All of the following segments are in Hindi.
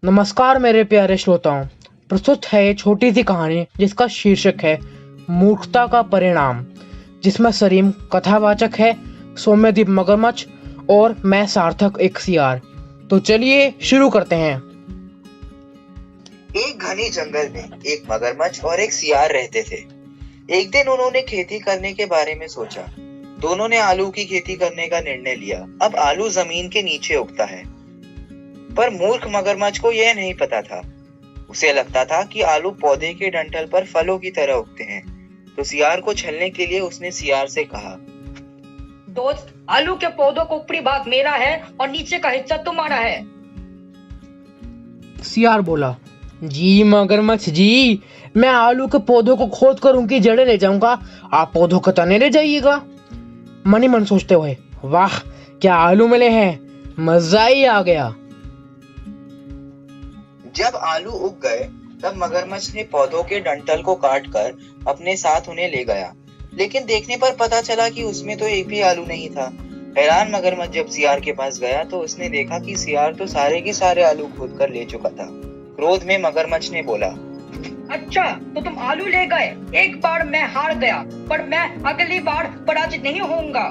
नमस्कार मेरे प्यारे श्रोताओं। प्रस्तुत है ये छोटी सी कहानी जिसका शीर्षक है मूर्खता का परिणाम, जिसमें सलीम कथावाचक है, सौम्यदीप मगरमच्छ और मैं सार्थक एक सियार। तो चलिए शुरू करते हैं। एक घने जंगल में एक मगरमच्छ और एक सियार रहते थे। एक दिन उन्होंने खेती करने के बारे में सोचा। दोनों ने आलू की खेती करने का निर्णय लिया। अब आलू जमीन के नीचे उगता है, पर मूर्ख मगरमच्छ को यह नहीं पता था। उसे लगता था कि आलू पौधे के डंठल पर फलों की तरह उगते हैं। तो सियार को छलने के लिए उसने सियार से कहा, दोस्त, आलू के पौधों का ऊपरी भाग मेरा है और नीचे का हिस्सा तुम्हारा है। सियार बोला, जी मगरमच्छ जी, मैं आलू के पौधों को खोद कर उनकी जड़ें ले जाऊंगा, आप पौधों को तने ले जाइएगा। मन ही मन सोचते हुए, वाह क्या आलू मिले हैं, मजा ही आ गया। जब आलू उग गए तब मगरमच्छ ने पौधों के डंठल को काटकर अपने साथ उन्हें ले गया, लेकिन देखने पर पता चला कि उसमें तो एक भी आलू नहीं था। हैरान मगरमच्छ जब सियार के पास गया तो उसने देखा कि सियार तो सारे के सारे आलू खोद कर ले चुका था। क्रोध में मगरमच्छ ने बोला, अच्छा तो तुम आलू ले गए। एक बार मैं हार गया, पर मैं अगली बार पराजित नहीं होऊंगा।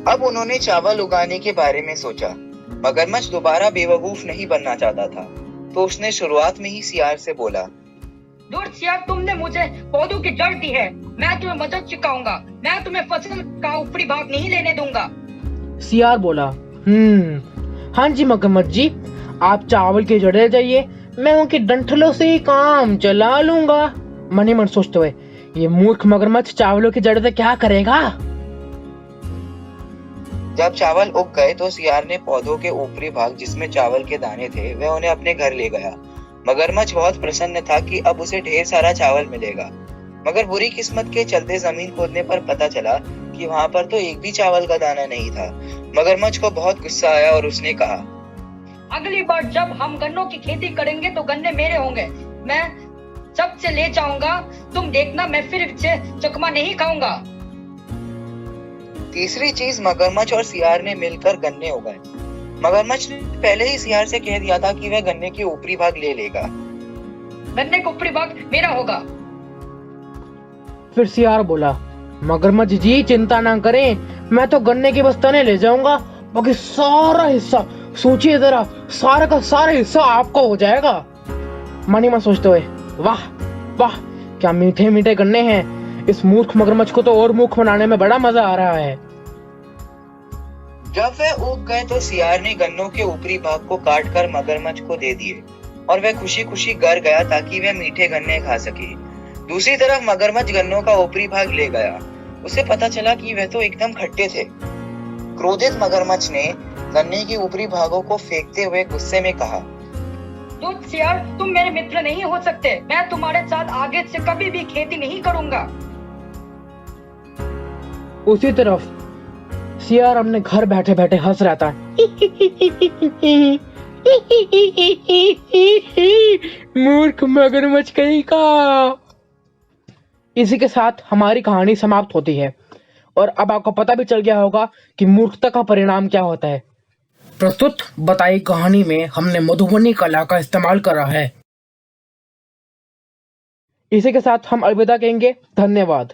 अब उन्होंने चावल उगाने के बारे में सोचा। मगरमच्छ दोबारा बेवकूफ नहीं बनना चाहता था, तो उसने शुरुआत में ही सियार से बोला, दूर सियार, तुमने मुझे पौधों की जड़ दी है, मैं तुम्हें मदद सिखाऊंगा। मैं तुम्हें फसल का ऊपरी भाग नहीं लेने दूंगा। सियार बोला, हाँ जी मगरमच्छ जी, आप चावल की जड़ें ले जाइए, मैं उनके डंठलों से ही काम चला लूंगा। मन ही मन सोचते हुए, ये मूर्ख मगरमच्छ चावलों की जड़ें से क्या करेगा। जब चावल उग गए तो सियार ने पौधों के ऊपरी भाग जिसमें चावल के दाने थे वह उन्हें अपने घर ले गया। मगरमच्छ बहुत प्रसन्न था कि अब उसे ढेर सारा चावल मिलेगा, मगर बुरी किस्मत के चलते जमीन खोदने पर पता चला कि वहां पर तो एक भी चावल का दाना नहीं था। मगरमच्छ को बहुत गुस्सा आया और उसने कहा, अगली बार जब हम गन्नों की खेती करेंगे तो गन्ने मेरे होंगे, मैं सबसे ले जाऊंगा। तुम देखना, मैं फिर से चकमा नहीं खाऊंगा। तीसरी चीज, मगरमच्छ और सियार ने मिलकर गन्ने उगाए। मगरमच्छ ने पहले ही सियार से कह दिया था कि वह गन्ने के ऊपरी भाग ले लेगा। गन्ने का ऊपरी भाग मेरा होगा। फिर सियार बोला, मगरमच्छ जी चिंता ना करें, मैं तो गन्ने के बस तने ले जाऊंगा, बाकी सारा हिस्सा, सोचिए जरा, सारा का सारा हिस्सा आपका हो जाएगा। मन ही मन सोचते हुए, वाह वाह क्या मीठे मीठे गन्ने हैं, इस मूर्ख मगरमच्छ को तो और मूर्ख बनाने में बड़ा मजा आ रहा है। जब वह उग गए तो सियार ने गन्नों के ऊपरी भाग को काट कर मगरमच्छ को दे दिए और वह खुशी खुशी घर गया ताकि वह मीठे गन्ने खा सके। दूसरी तरफ मगरमच्छ गन्नों का ऊपरी भाग ले गया। उसे पता चला कि वह तो एकदम खट्टे थे। क्रोधित मगरमच्छ ने गन्ने के ऊपरी भागों को फेंकते हुए गुस्से में कहा, दूध सियार, तुम मेरे मित्र नहीं हो सकते। मैं तुम्हारे साथ आगे से कभी भी खेती नहीं करूंगा। उसी तरफ सियार अपने घर बैठे बैठे हंस रहा था। मूर्ख मगरमच्छ कहीं का। इसी के साथ हमारी कहानी समाप्त होती है और अब आपको पता भी चल गया होगा कि मूर्खता का परिणाम क्या होता है। प्रस्तुत बताई कहानी में हमने मधुबनी कला का इस्तेमाल करा है। इसी के साथ हम अलविदा कहेंगे। धन्यवाद।